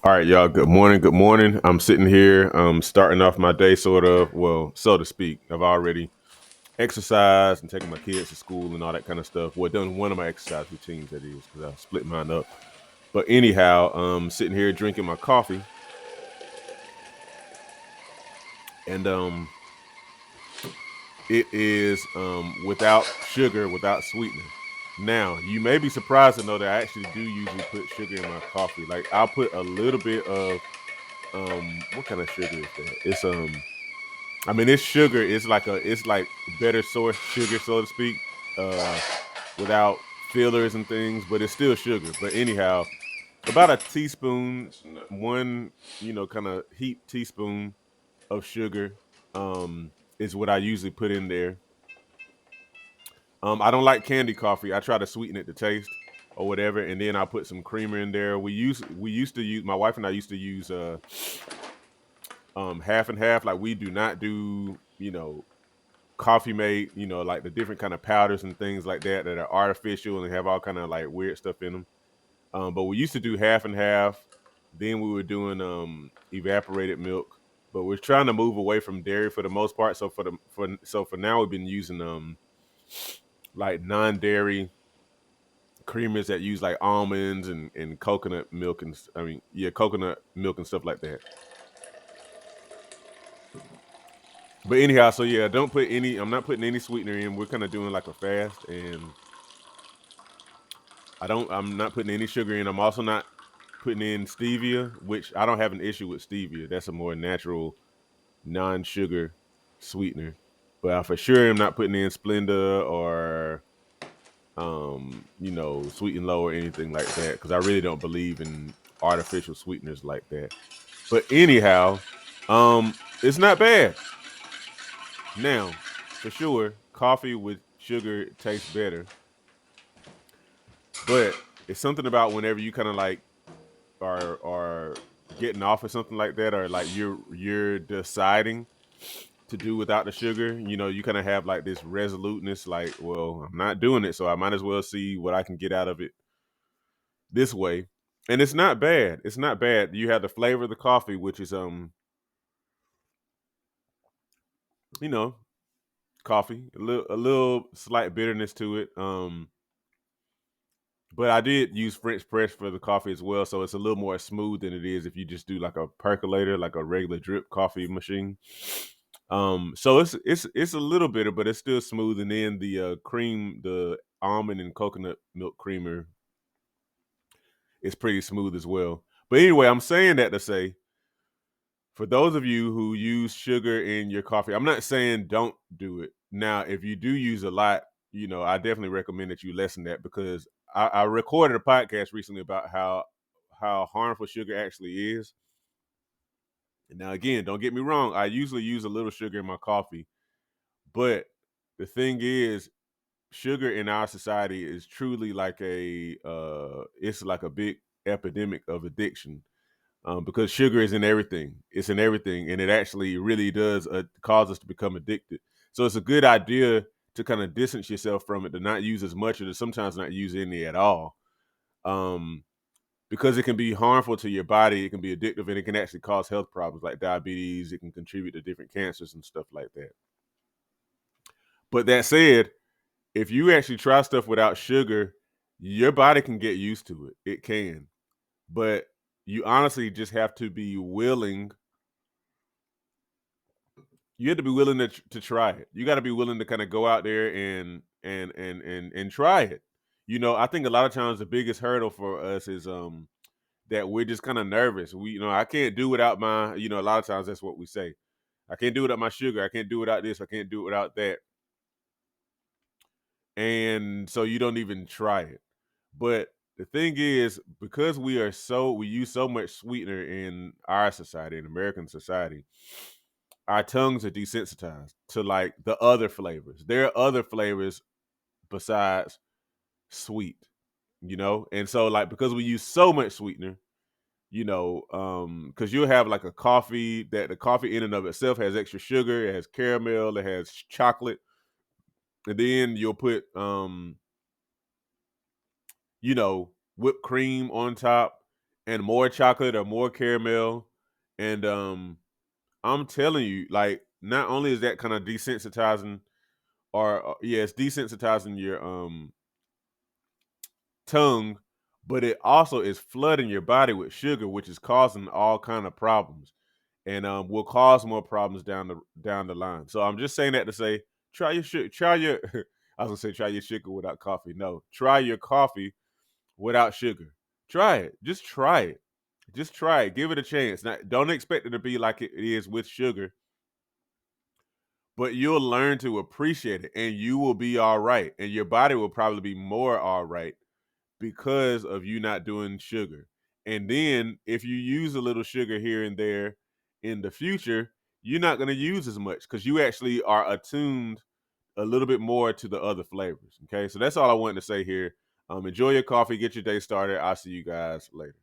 All right, y'all. Good morning. Good morning. I'm sitting here, starting off my day, sort of, well, so to speak. I've already exercised and taken my kids to school and all that kind of stuff. Well, done one of my exercise routines, that is, because I split mine up. But anyhow, sitting here drinking my coffee, and it is without sugar, without sweetener. Now, you may be surprised to know that I actually do usually put sugar in my coffee. Like I'll put a little bit of what kind of sugar is that? I mean, it's sugar. It's like better source sugar, so to speak, uh, without fillers and things, but it's still sugar. But anyhow, about a teaspoon, one kind of heaped teaspoon of sugar, is what I usually put in there. I don't like candy coffee. I try to sweeten it to taste or whatever, and then I put some creamer in there. We used to use, my wife and I used to use half and half. Like we do not do coffee mate, like the different kind of powders and things like that are artificial and have all kind of like weird stuff in them. But we used to do half and half. Then we were doing evaporated milk, but we're trying to move away from dairy for the most part. So for now we've been using like non-dairy creamers that use like almonds and coconut milk and I mean yeah, coconut milk and stuff like that. But anyhow, so yeah, don't put any. I'm not putting any sweetener in. We're kind of doing like a fast, and I'm not putting any sugar in. I'm also not putting in stevia, which I don't have an issue with stevia. That's a more natural, non-sugar sweetener. But I for sure am not putting in Splenda or Sweet and Low or anything like that because I really don't believe in artificial sweeteners like that. But anyhow, it's not bad. Now, for sure, coffee with sugar tastes better, but it's something about whenever you kind of like are getting off or something like that, or like you're deciding to do without the sugar. You kind of have like this resoluteness, like, well, I'm not doing it, so I might as well see what I can get out of it this way. And it's not bad. It's not bad. You have the flavor of the coffee, which is you know, coffee, a little slight bitterness to it. But I did use French press for the coffee as well, so it's a little more smooth than it is if you just do like a percolator, like a regular drip coffee machine. So it's a little bitter, but it's still smooth. And then the almond and coconut milk creamer is pretty smooth as well. But anyway, I'm saying that to say, for those of you who use sugar in your coffee, I'm not saying don't do it. Now, if you do use a lot, I definitely recommend that you lessen that because I recorded a podcast recently about how harmful sugar actually is. Now, again, don't get me wrong. I usually use a little sugar in my coffee, but the thing is, sugar in our society is truly like it's like a big epidemic of addiction, because sugar is in everything. It's in everything, and it actually really does cause us to become addicted. So it's a good idea to kind of distance yourself from it, to not use as much, or to sometimes not use any at all, um, because it can be harmful to your body. It can be addictive, and it can actually cause health problems like diabetes. It can contribute to different cancers and stuff like that. But that said, if you actually try stuff without sugar, your body can get used to it. It can, but you honestly just have to be willing. You have to be willing to try it. You got to be willing to kind of go out there and try it. I think a lot of times the biggest hurdle for us is that we're just kind of nervous. I can't do without my. A lot of times that's what we say. I can't do without my sugar. I can't do without this. I can't do it without that. And so you don't even try it. But the thing is, because we use so much sweetener in our society, in American society, our tongues are desensitized to like the other flavors. There are other flavors besides sweet, and so like because we use so much sweetener, because you'll have like a coffee that the coffee in and of itself has extra sugar, it has caramel, it has chocolate, and then you'll put whipped cream on top. and more chocolate or more caramel. And I'm telling you, like, not only is that kind of desensitizing, or yeah, it's desensitizing your tongue, but it also is flooding your body with sugar, which is causing all kind of problems, and will cause more problems down the line. So I'm just saying that to say, try your sugar, try your. I was gonna say try your sugar without coffee. No, try your coffee without sugar. Try it. Just try it. Just try it. Give it a chance. Now, don't expect it to be like it is with sugar, but you'll learn to appreciate it, and you will be all right, and your body will probably be more all right because of you not doing sugar. And then if you use a little sugar here and there in the future, you're not going to use as much because you actually are attuned a little bit more to the other flavors. Okay, so that's all I wanted to say here. Enjoy your coffee, get your day started. I'll see you guys later.